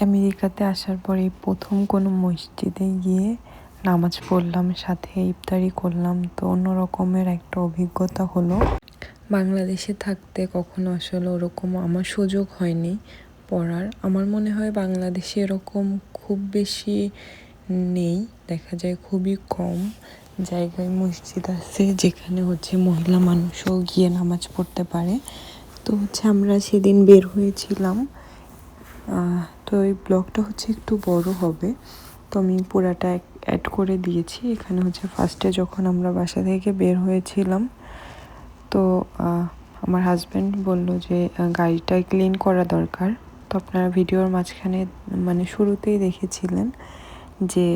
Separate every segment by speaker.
Speaker 1: আমেরিকাতে আসার পরে প্রথম কোনো মসজিদে গিয়ে নামাজ পড়লাম, সাথে ইফতারি করলাম। তো অন্য রকমের একটা অভিজ্ঞতা হলো। বাংলাদেশে থাকতে কখনো আসলে ওরকম আমার সুযোগ হয়নি পড়ার। আমার মনে হয় বাংলাদেশে এরকম খুব বেশি নেই, দেখা যায় খুবই কম জায়গায় মসজিদ আছে যেখানে মহিলা মানুষও গিয়ে নামাজ পড়তে পারে। তো আমরা সেদিন বের হয়েছিলাম। তো এই ব্লগটা একটু বড় হবে, তো আমি পুরাটা অ্যাড করে দিয়েছি এখানে। ফার্স্টে যখন আমরা বাসা থেকে বের হয়েছিলাম, তো আমার হাজব্যান্ড বলল যে গাড়িটা ক্লিন করা দরকার। তো আপনারা ভিডিওর মাঝখানে শুরুতেই দেখেছিলেন যে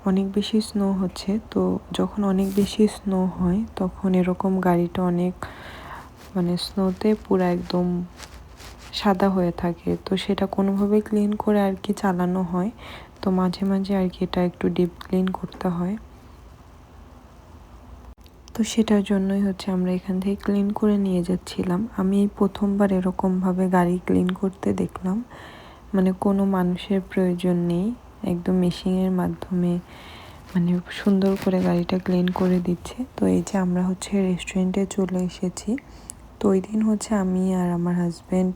Speaker 1: অনেক বেশি স্নো হচ্ছে। তো যখন অনেক বেশি স্নো হয় তখন এরকম গাড়িটা অনেক স্নোতে পুরো একদম সাদা হয়ে থাকে। তো সেটা কোনোভাবে ক্লিন করে চালানো হয়। তো মাঝে মাঝে এটা একটু ডিপ ক্লিন করতে হয়। তো সেটার জন্যই আমরা এখান থেকে ক্লিন করে নিয়ে যাচ্ছিলাম। আমি এই প্রথমবার এরকমভাবে গাড়ি ক্লিন করতে দেখলাম। কোনো মানুষের প্রয়োজন নেই, একদম মেশিনের মাধ্যমে সুন্দর করে গাড়িটা ক্লিন করে দিচ্ছে। তো এই যে আমরা রেস্টুরেন্টে চলে এসেছি। তো ওই দিন আমি আর আমার হাজব্যান্ড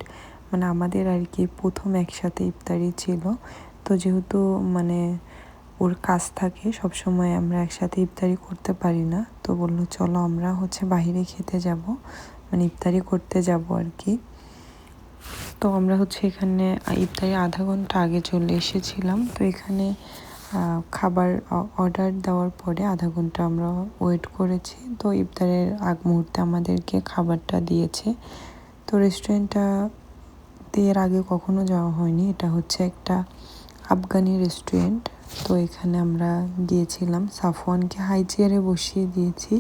Speaker 1: আমাদের প্রথম একসাথে ইফতারি ছিল। তো যেহেতু ওর কাজ থাকে, সবসময় আমরা একসাথে ইফতারি করতে পারি না। তো বললো চলো আমরা বাইরে খেতে যাব, ইফতারি করতে যাব আর কি। তো আমরা এখানে ইফতারি আধা ঘন্টা আগে চলে এসেছিলাম। তো এখানে খাবার অর্ডার দেওয়ার পরে আধা ঘন্টা আমরা ওয়েট করেছি। তো ইফতারের আগ মুহূর্তে আমাদেরকে খাবারটা দিয়েছে। তো রেস্টুরেন্টটা এর আগে কখনো যাওয়া হয়নি, এটা একটা আফগানি রেস্টুরেন্ট। তো এখানে আমরা গিয়েছিলাম, সাফওয়ানকে হাই চেয়ারে বসিয়ে দিয়েছি,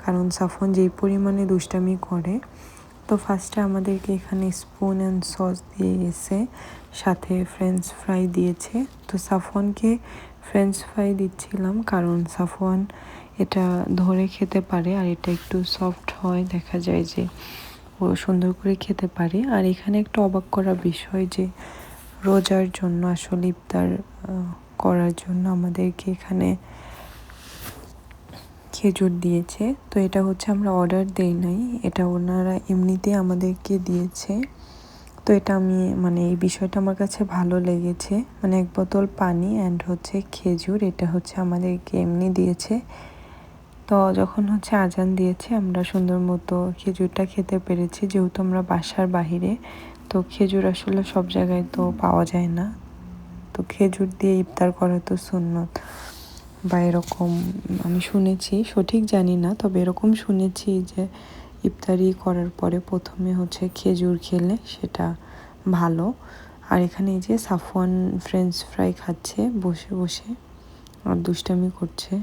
Speaker 1: কারণ সাফওয়ান যেই পরিমাণে দুষ্টামি করে। তো ফার্স্টে আমাদেরকে এখানে স্পুন অ্যান্ড সস দিয়ে গেছে, সাথে ফ্রেঞ্চ ফ্রাই দিয়েছে। তো সাফওয়ানকে ফ্রেঞ্চ ফ্রাই দিচ্ছিলাম কারণ সাফওয়ান এটা ধরে খেতে পারে, আর এটা একটু সফট হয়, দেখা যায় যে ও সুন্দর করে খেতে পারে। আর এখানে একটা অবাক করা বিষয় যে রোজার জন্য আসলে ইফতার করার জন্য আমাদেরকে এখানে খেজুর দিয়েছে। তো এটা আমরা অর্ডার দেই নাই, এটা ওনারা এমনিতেই আমাদেরকে দিয়েছে। তো এটা আমি এই বিষয়টা আমার কাছে ভালো লেগেছে। এক বোতল পানি অ্যান্ড খেজুর, এটা আমাদেরকে এমনি দিয়েছে। তো যখন আজান দিয়েছে আমরা সুন্দর মতো খেজুরটা খেতে পেরেছি, যেহেতু আমরা বাসার বাহিরে। তো খেজুর আসলে সব জায়গায় তো পাওয়া যায় না। তো খেজুর দিয়ে ইফতার করা তো সুন্নত, বা এরকম আমি শুনেছি, সঠিক জানি না, তবে এরকম শুনেছি যে ইফতারি করার পরে প্রথমে খেজুর খেলে সেটা ভালো। আর এখানে এই যে সাফওয়ান ফ্রেঞ্চ ফ্রাই খাচ্ছে বসে বসে আর দুষ্টামি করছে।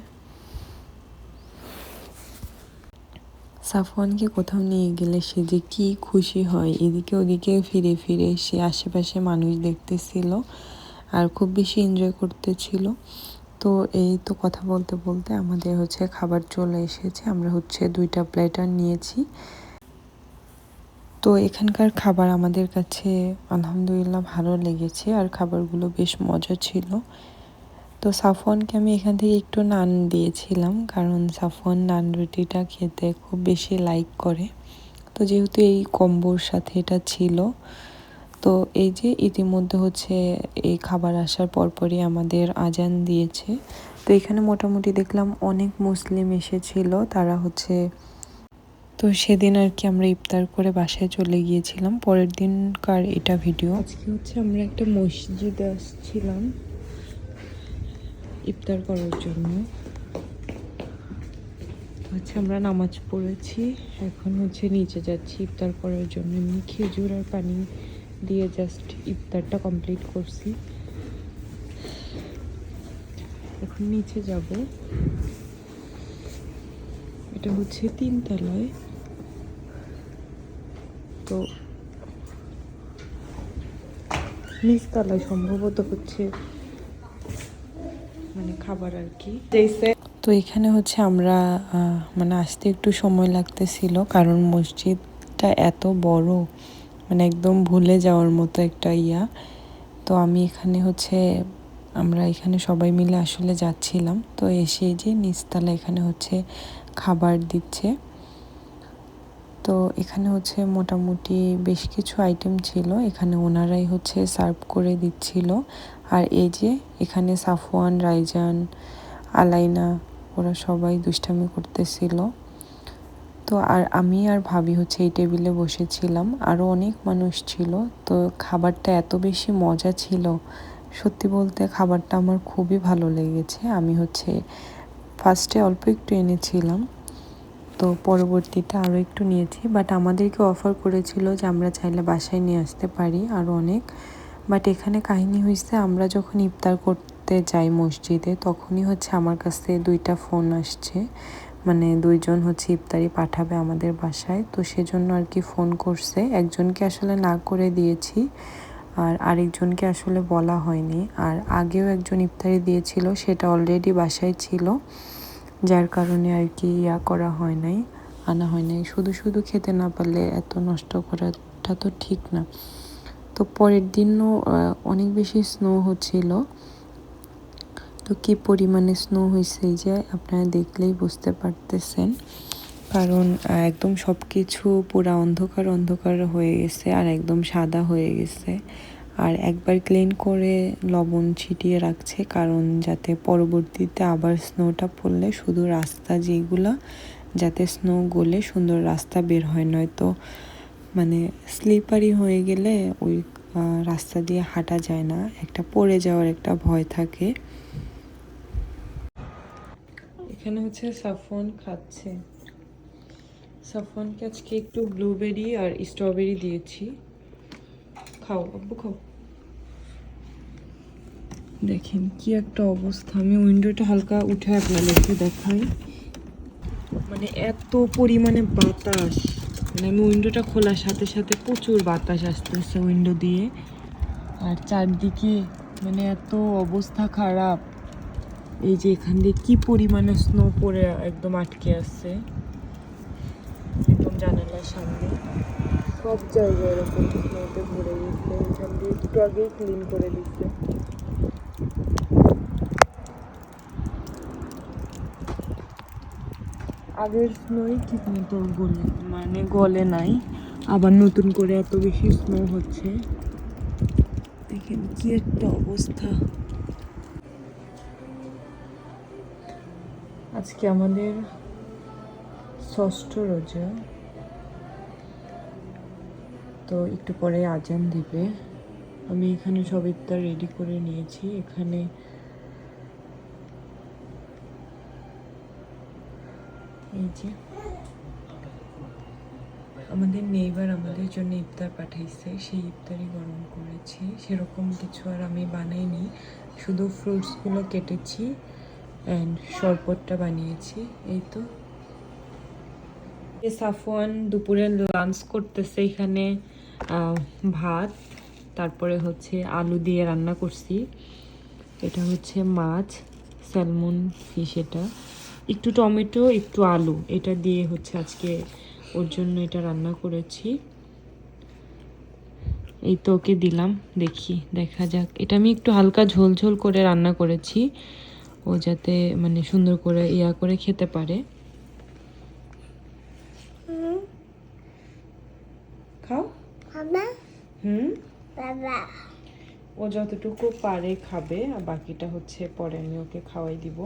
Speaker 1: সাফওয়ানকে কোথাও নিয়ে গেলে সে যে কি খুশি হয়, এদিকে ওদিকে ফিরে ফিরে সে আশেপাশে মানুষ দেখতেছিল আর খুব বেশি এনজয় করতেছিল। তো এই তো কথা বলতে বলতে আমাদের খাবার চলে এসেছে। আমরা 2টা প্লেটার নিয়েছি। তো এখানকার খাবার আমাদের কাছে আলহামদুলিল্লাহ ভালো লেগেছে, আর খাবারগুলো বেশ মজা ছিল। তো সাফওয়ানকে আমি এখান থেকে একটু নান দিয়েছিলাম, কারণ সাফওয়ান নান রুটিটা খেতে খুব বেশি লাইক করে। তো যেহেতু এই কম্বোর সাথে এটা ছিল, তো এই যে ইতিমধ্যে এই খাবার আসার পরপরই আমাদের আজান দিয়েছে। তো এখানে মোটামুটি দেখলাম অনেক মুসলিম এসেছিল, তারা তো সেদিন আর কি আমরা ইফতার করে বাসায় চলে গিয়েছিলাম। পরের দিনকার এটা ভিডিও। আজকে আমরা একটা মসজিদে আসছিলাম ইফতার করার জন্য। আমরা নামাজ পড়েছি, এখন নিচে যাচ্ছি ইফতার করার জন্য। এমনি খেজুর আর পানি দিয়ে জাস্ট ইফতারটা কমপ্লিট করছি। এখন নিচে যাব, এটা 3 তলায়। তো নিচতলায় সম্ভবত খাবার আর কি। তো এখানে আমরা আসতে একটু সময় লাগতেছিল, কারণ মসজিদটা এত বড়, একদম ভুলে যাওয়ার মতো একটা ইয়া। তো আমি এখানে হচ্ছে আমরা এখানে সবাই মিলে আসলে যাচ্ছিলাম, তো এসে যে নিচতলা এখানে হচ্ছে খাবার দিচ্ছে। তো এখানে হচ্ছে মোটামুটি বেশ কিছু আইটেম ছিল, এখানে ওনারাই হচ্ছে সার্ভ করে দিচ্ছিল। আর এই যে এখানে সাফওয়ান, রাইজান, আলাইনা ওরা সবাই দুষ্টামি করতেছিল। তো আর আমি আর ভাবি হচ্ছে এই টেবিলে বসেছিলাম, আরও অনেক মানুষ ছিল। তো খাবারটা এত বেশি মজা ছিল, সত্যি বলতে খাবারটা আমার খুবই ভালো লেগেছে। আমি হচ্ছে ফার্স্টে অল্প একটু এনেছিলাম, তো পরবর্তীতে আরও একটু নিয়েছি, বাট আমাদেরকে অফার করেছিল যে আমরা চাইলে বাসায় নিয়ে আসতে পারি আরও অনেক। বাট এখানে কাহিনী হয়েছে, আমরা যখন ইফতার করতে যাই মসজিদে, তখনই হচ্ছে আমার কাছে 2টা ফোন আসছে, মানে 2জন হচ্ছে ইফতারি পাঠাবে আমাদের বাসায়। তো সেজন্য আর কি ফোন করছে, একজনকে আসলে না করে দিয়েছি আর আরেকজনকে আসলে বলা হয়নি। আর আগেও একজন ইফতারি দিয়েছিল, সেটা অলরেডি বাসায় ছিল, যার কারণে আর কি করা হয় নাই, আনা হয় নাই। শুধু শুধু খেতে না পারলে এত নষ্ট করাটা তো ঠিক না। তো পরের দিনও অনেক বেশি স্নো হচ্ছিল। তো কি পরিমাণে স্নো হয়েছে এই যে আপনারা দেখলেই বুঝতে পারতেছেন, কারণ একদম সব কিছু পুরা অন্ধকার অন্ধকার হয়ে গেছে আর একদম সাদা হয়ে গেছে। আর একবার ক্লিন করে লবণ ছিটিয়ে রাখছে, কারণ যাতে পরবর্তীতে আবার স্নোটা পড়লে শুধু রাস্তা যেগুলা যাতে স্নো গলে সুন্দর রাস্তা বের হয়, নয়তো মানে স্লিপারি হয়ে গেলে ওই রাস্তা দিয়ে হাঁটা যায় না, একটা পড়ে যাওয়ার একটা ভয় থাকে। এখানে হচ্ছে সাফওয়ান খাচ্ছে, সাফওয়ানকে আজকে একটু ব্লুবেরি আর স্ট্রবেরি দিয়েছি, খাও আব্বু খাও। দেখেন কি একটা অবস্থা, আমি উইন্ডোটা হালকা উঠে আপনাদেরকে দেখাই, মানে এত পরিমাণে বাতাস, মানে আমি উইন্ডোটা খোলার সাথে সাথে প্রচুর বাতাস আসতেছে উইন্ডো দিয়ে। আর চারদিকে মানে এত অবস্থা খারাপ, এই যে এখান দিয়ে কি পরিমাণে স্নো পড়ে একদম আটকে আছে, একদম জানালার সামনে সব জায়গায় এরকম স্নোতে ভরে গেছে। এখান দিয়ে একটু আগেই ক্লিন করে দিচ্ছে। আগের স্নোই ঠিক মতো গলে নাই, আবার নতুন করে এত বেশি স্নো হচ্ছে। দেখেন কি একটা অবস্থা। আজকে আমাদের ষষ্ঠ রোজা, তো একটু পরে আজান দিবে। আমি এখানে সব ইফতার রেডি করে নিয়েছি। এখানে এই যে আমাদের নেইবার আমাদের জন্য ইফতার পাঠাইছে, সেই ইফতারই গরম করেছি। সেরকম কিছু আর আমি বানাইনি, শুধু ফ্রুটসগুলো কেটেছি অ্যান্ড শরবতটা বানিয়েছি, এই তো। সাফওয়ান দুপুরে লাঞ্চ করতেছে, এখানে ভাত, তারপরে হচ্ছে আলু দিয়ে রান্না করছি, এটা হচ্ছে মাছ, স্যালমন ফিশ, এটা একটু টমেটো একটু আলু এটা দিয়ে হচ্ছে আজকে ওর জন্য এটা রান্না করেছি। এই তো ওকে দিলাম, দেখা যাক। এটা আমি একটু হালকা ঝোল ঝোল করে রান্না করেছি, ও যাতে মানে সুন্দর করে করে খেতে পারে। খাও বাবা, ও যতটুকু পারে খাবে, আর বাকিটা হচ্ছে পরে আমি ওকে খাওয়াই দিব।